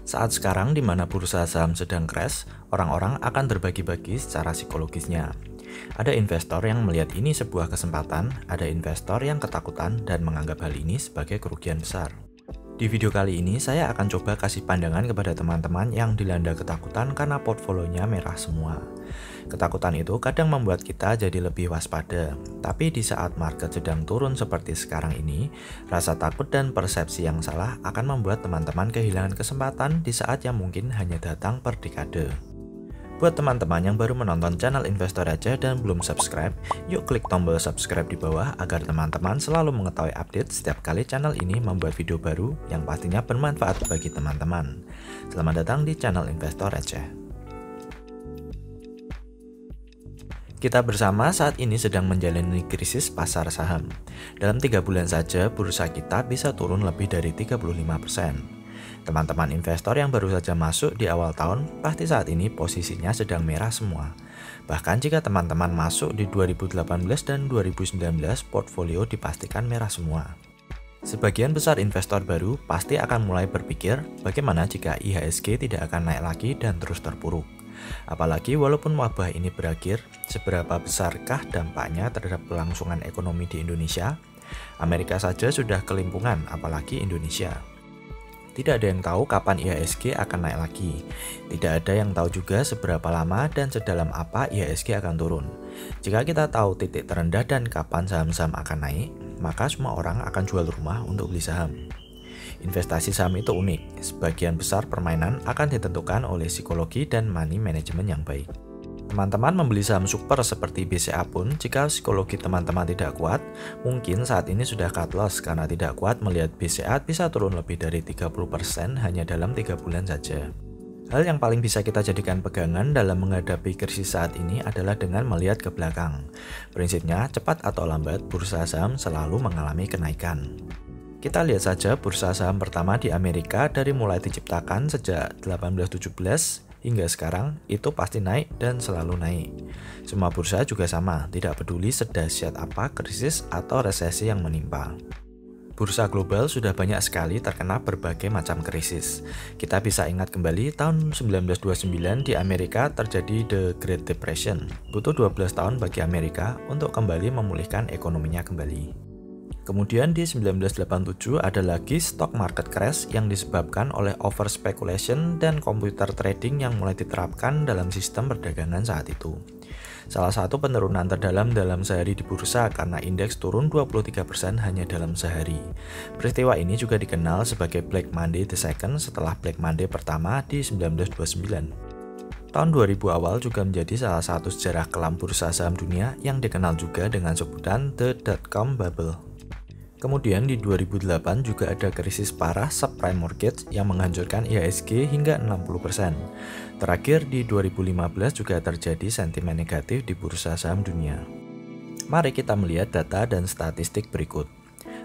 Saat sekarang di mana bursa saham sedang crash, orang-orang akan terbagi-bagi secara psikologisnya. Ada investor yang melihat ini sebuah kesempatan, ada investor yang ketakutan dan menganggap hal ini sebagai kerugian besar. Di video kali ini saya akan coba kasih pandangan kepada teman-teman yang dilanda ketakutan karena portfolionya merah semua. Ketakutan itu kadang membuat kita jadi lebih waspada, tapi di saat market sedang turun seperti sekarang ini, rasa takut dan persepsi yang salah akan membuat teman-teman kehilangan kesempatan di saat yang mungkin hanya datang per dekade. Buat teman-teman yang baru menonton channel Investor Receh dan belum subscribe, yuk klik tombol subscribe di bawah agar teman-teman selalu mengetahui update setiap kali channel ini membuat video baru yang pastinya bermanfaat bagi teman-teman. Selamat datang di channel Investor Receh. Kita bersama saat ini sedang menjalani krisis pasar saham. Dalam 3 bulan saja, bursa kita bisa turun lebih dari 35%. Teman-teman investor yang baru saja masuk di awal tahun, pasti saat ini posisinya sedang merah semua. Bahkan jika teman-teman masuk di 2018 dan 2019, portfolio dipastikan merah semua. Sebagian besar investor baru pasti akan mulai berpikir bagaimana jika IHSG tidak akan naik lagi dan terus terpuruk. Apalagi walaupun wabah ini berakhir, seberapa besarkah dampaknya terhadap kelangsungan ekonomi di Indonesia? Amerika saja sudah kelimpungan, apalagi Indonesia. Tidak ada yang tahu kapan IHSG akan naik lagi. Tidak ada yang tahu juga seberapa lama dan sedalam apa IHSG akan turun. Jika kita tahu titik terendah dan kapan saham-saham akan naik, maka semua orang akan jual rumah untuk beli saham. Investasi saham itu unik. Sebagian besar permainan akan ditentukan oleh psikologi dan money management yang baik. Teman-teman membeli saham super seperti BCA pun, jika psikologi teman-teman tidak kuat, mungkin saat ini sudah cut loss karena tidak kuat melihat BCA bisa turun lebih dari 30% hanya dalam 3 bulan saja. Hal yang paling bisa kita jadikan pegangan dalam menghadapi krisis saat ini adalah dengan melihat ke belakang. Prinsipnya, cepat atau lambat, bursa saham selalu mengalami kenaikan. Kita lihat saja bursa saham pertama di Amerika dari mulai diciptakan sejak 1817 hingga sekarang itu pasti naik dan selalu naik. Semua bursa juga sama, tidak peduli sedahsyat apa krisis atau resesi yang menimpa. Bursa global sudah banyak sekali terkena berbagai macam krisis. Kita bisa ingat kembali tahun 1929 di Amerika terjadi The Great Depression. Butuh 12 tahun bagi Amerika untuk kembali memulihkan ekonominya kembali. Kemudian di 1987 ada lagi stock market crash yang disebabkan oleh over speculation dan computer trading yang mulai diterapkan dalam sistem perdagangan saat itu. Salah satu penurunan terdalam dalam sehari di bursa karena indeks turun 23% hanya dalam sehari. Peristiwa ini juga dikenal sebagai Black Monday the Second setelah Black Monday pertama di 1929. Tahun 2000 awal juga menjadi salah satu sejarah kelam bursa saham dunia yang dikenal juga dengan sebutan The Dot-com Bubble. Kemudian di 2008 juga ada krisis parah subprime mortgage yang menghancurkan IHSG hingga 60%. Terakhir di 2015 juga terjadi sentimen negatif di bursa saham dunia. Mari kita melihat data dan statistik berikut.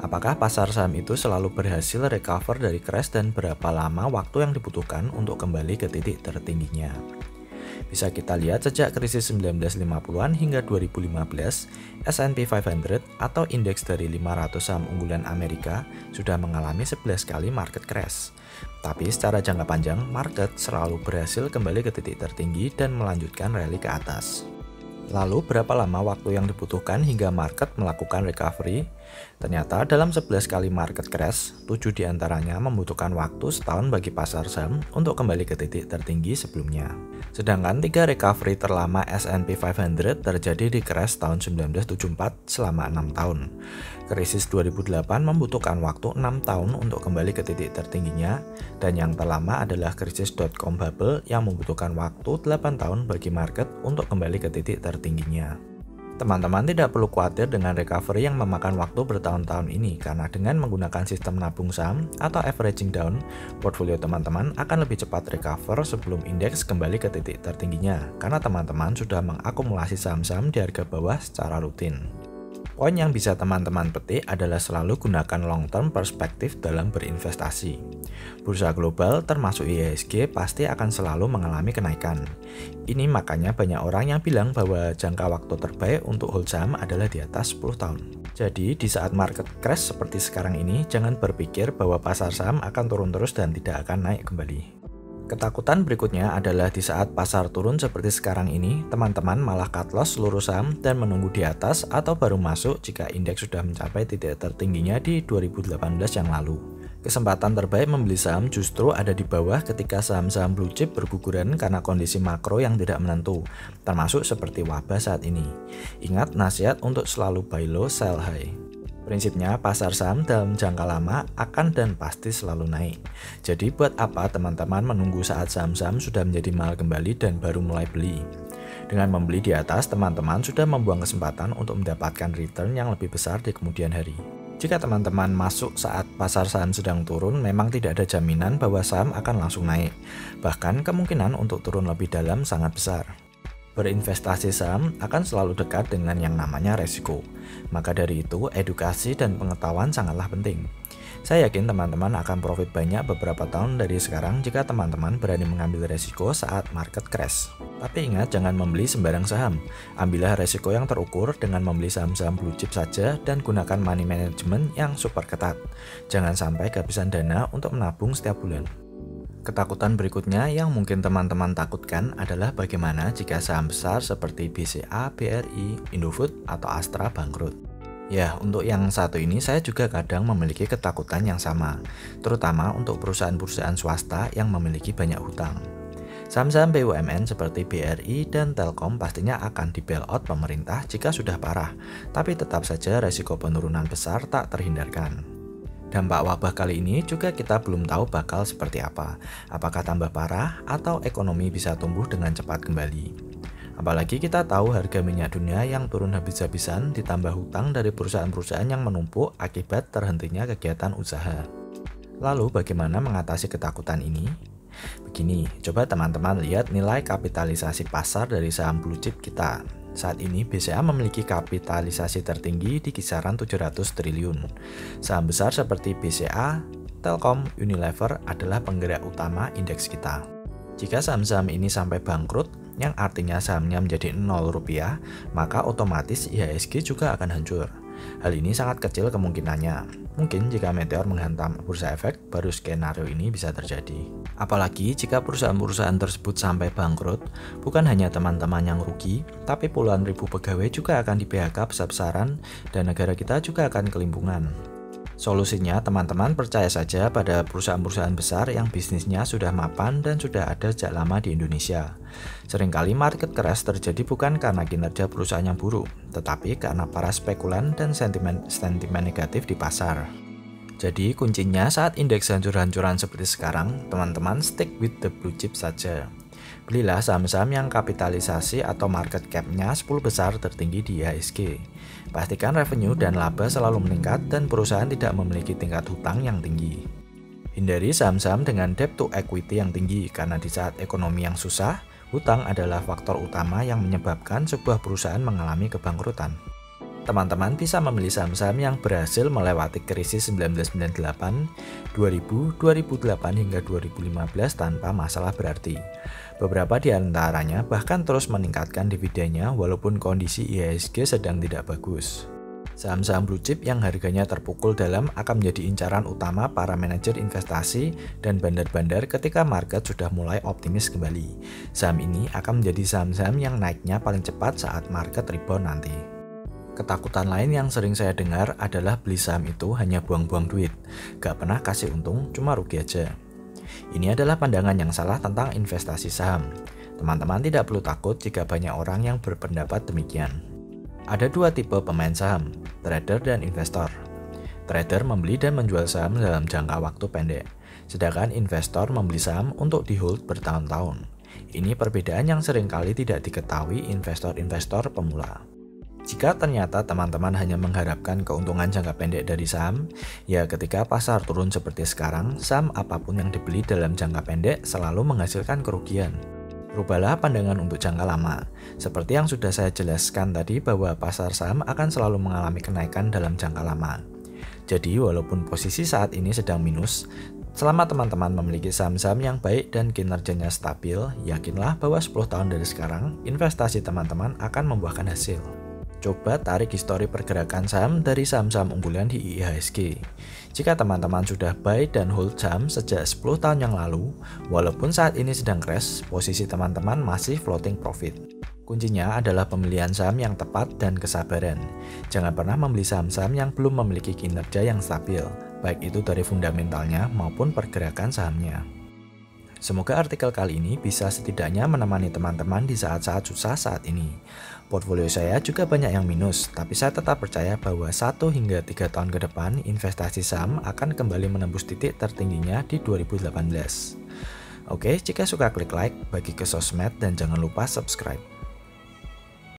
Apakah pasar saham itu selalu berhasil recover dari crash dan berapa lama waktu yang dibutuhkan untuk kembali ke titik tertingginya? Bisa kita lihat sejak krisis 1950-an hingga 2015, S&P 500 atau indeks dari 500 saham unggulan Amerika sudah mengalami 11 kali market crash. Tapi secara jangka panjang, market selalu berhasil kembali ke titik tertinggi dan melanjutkan rally ke atas. Lalu berapa lama waktu yang dibutuhkan hingga market melakukan recovery? Ternyata dalam 11 kali market crash, 7 diantaranya membutuhkan waktu setahun bagi pasar saham untuk kembali ke titik tertinggi sebelumnya. Sedangkan 3 recovery terlama S&P 500 terjadi di crash tahun 1974 selama 6 tahun. Krisis 2008 membutuhkan waktu 6 tahun untuk kembali ke titik tertingginya, dan yang terlama adalah krisis dot-com bubble yang membutuhkan waktu 8 tahun bagi market untuk kembali ke titik tertingginya. Teman-teman tidak perlu khawatir dengan recovery yang memakan waktu bertahun-tahun ini, karena dengan menggunakan sistem nabung saham atau averaging down, portfolio teman-teman akan lebih cepat recover sebelum indeks kembali ke titik tertingginya, karena teman-teman sudah mengakumulasi saham-saham di harga bawah secara rutin. Poin yang bisa teman-teman petik adalah selalu gunakan long term perspektif dalam berinvestasi. Bursa global termasuk IHSG pasti akan selalu mengalami kenaikan. Ini makanya banyak orang yang bilang bahwa jangka waktu terbaik untuk hold saham adalah di atas 10 tahun. Jadi di saat market crash seperti sekarang ini, jangan berpikir bahwa pasar saham akan turun terus dan tidak akan naik kembali. Ketakutan berikutnya adalah di saat pasar turun seperti sekarang ini, teman-teman malah cut loss seluruh saham dan menunggu di atas atau baru masuk jika indeks sudah mencapai titik tertingginya di 2018 yang lalu. Kesempatan terbaik membeli saham justru ada di bawah ketika saham-saham blue chip berguguran karena kondisi makro yang tidak menentu, termasuk seperti wabah saat ini. Ingat nasihat untuk selalu buy low, sell high. Prinsipnya pasar saham dalam jangka lama akan dan pasti selalu naik. Jadi buat apa teman-teman menunggu saat saham-saham sudah menjadi mahal kembali dan baru mulai beli? Dengan membeli di atas, teman-teman sudah membuang kesempatan untuk mendapatkan return yang lebih besar di kemudian hari. Jika teman-teman masuk saat pasar saham sedang turun, memang tidak ada jaminan bahwa saham akan langsung naik. Bahkan kemungkinan untuk turun lebih dalam sangat besar. Berinvestasi saham akan selalu dekat dengan yang namanya resiko. Maka dari itu, edukasi dan pengetahuan sangatlah penting. Saya yakin teman-teman akan profit banyak beberapa tahun dari sekarang jika teman-teman berani mengambil resiko saat market crash. Tapi ingat, jangan membeli sembarang saham. Ambillah resiko yang terukur dengan membeli saham-saham blue chip saja dan gunakan money management yang super ketat. Jangan sampai kehabisan dana untuk menabung setiap bulan. Ketakutan berikutnya yang mungkin teman-teman takutkan adalah bagaimana jika saham besar seperti BCA, BRI, Indofood, atau Astra bangkrut. Ya, untuk yang satu ini saya juga kadang memiliki ketakutan yang sama, terutama untuk perusahaan-perusahaan swasta yang memiliki banyak hutang. Saham-saham BUMN seperti BRI dan Telkom pastinya akan di bailout pemerintah jika sudah parah, tapi tetap saja resiko penurunan besar tak terhindarkan. Dampak wabah kali ini juga kita belum tahu bakal seperti apa, apakah tambah parah atau ekonomi bisa tumbuh dengan cepat kembali. Apalagi kita tahu harga minyak dunia yang turun habis-habisan ditambah hutang dari perusahaan-perusahaan yang menumpuk akibat terhentinya kegiatan usaha. Lalu bagaimana mengatasi ketakutan ini? Begini, coba teman-teman lihat nilai kapitalisasi pasar dari saham blue chip kita. Saat ini BCA memiliki kapitalisasi tertinggi di kisaran 700 triliun. Saham besar seperti BCA, Telkom, Unilever adalah penggerak utama indeks kita. Jika saham-saham ini sampai bangkrut, yang artinya sahamnya menjadi 0 rupiah, maka otomatis IHSG juga akan hancur. Hal ini sangat kecil kemungkinannya. Mungkin jika meteor menghantam bursa efek, baru skenario ini bisa terjadi. Apalagi jika perusahaan-perusahaan tersebut sampai bangkrut, bukan hanya teman-teman yang rugi, tapi puluhan ribu pegawai juga akan di-PHK besar-besaran dan negara kita juga akan kelimpungan. Solusinya, teman-teman percaya saja pada perusahaan-perusahaan besar yang bisnisnya sudah mapan dan sudah ada sejak lama di Indonesia. Seringkali market crash terjadi bukan karena kinerja perusahaan yang buruk, tetapi karena para spekulan dan sentimen negatif di pasar. Jadi kuncinya saat indeks hancur-hancuran seperti sekarang, teman-teman stick with the blue chip saja. Belilah saham-saham yang kapitalisasi atau market cap-nya 10 besar tertinggi di IHSG. Pastikan revenue dan laba selalu meningkat dan perusahaan tidak memiliki tingkat hutang yang tinggi. Hindari saham-saham dengan debt to equity yang tinggi karena di saat ekonomi yang susah, hutang adalah faktor utama yang menyebabkan sebuah perusahaan mengalami kebangkrutan. Teman-teman bisa memilih saham-saham yang berhasil melewati krisis 1998, 2000, 2008 hingga 2015 tanpa masalah berarti. Beberapa di antaranya bahkan terus meningkatkan dividennya walaupun kondisi IHSG sedang tidak bagus. Saham-saham blue chip yang harganya terpukul dalam akan menjadi incaran utama para manajer investasi dan bandar-bandar ketika market sudah mulai optimis kembali. Saham ini akan menjadi saham-saham yang naiknya paling cepat saat market rebound nanti. Ketakutan lain yang sering saya dengar adalah beli saham itu hanya buang-buang duit, gak pernah kasih untung, cuma rugi aja. Ini adalah pandangan yang salah tentang investasi saham. Teman-teman tidak perlu takut jika banyak orang yang berpendapat demikian. Ada dua tipe pemain saham, trader dan investor. Trader membeli dan menjual saham dalam jangka waktu pendek, sedangkan investor membeli saham untuk di-hold bertahun-tahun. Ini perbedaan yang seringkali tidak diketahui investor-investor pemula. Jika ternyata teman-teman hanya mengharapkan keuntungan jangka pendek dari saham, ya ketika pasar turun seperti sekarang, saham apapun yang dibeli dalam jangka pendek selalu menghasilkan kerugian. Rubahlah pandangan untuk jangka lama. Seperti yang sudah saya jelaskan tadi bahwa pasar saham akan selalu mengalami kenaikan dalam jangka lama. Jadi walaupun posisi saat ini sedang minus, selama teman-teman memiliki saham-saham yang baik dan kinerjanya stabil, yakinlah bahwa 10 tahun dari sekarang, investasi teman-teman akan membuahkan hasil. Coba tarik histori pergerakan saham dari saham-saham unggulan di IHSG. Jika teman-teman sudah buy dan hold saham sejak 10 tahun yang lalu, walaupun saat ini sedang crash, posisi teman-teman masih floating profit. Kuncinya adalah pemilihan saham yang tepat dan kesabaran. Jangan pernah membeli saham-saham yang belum memiliki kinerja yang stabil, baik itu dari fundamentalnya maupun pergerakan sahamnya. Semoga artikel kali ini bisa setidaknya menemani teman-teman di saat-saat susah saat ini. Portfolio saya juga banyak yang minus, tapi saya tetap percaya bahwa 1 hingga 3 tahun ke depan investasi saham akan kembali menembus titik tertingginya di 2018. Oke, jika suka klik like, bagi ke sosmed, dan jangan lupa subscribe.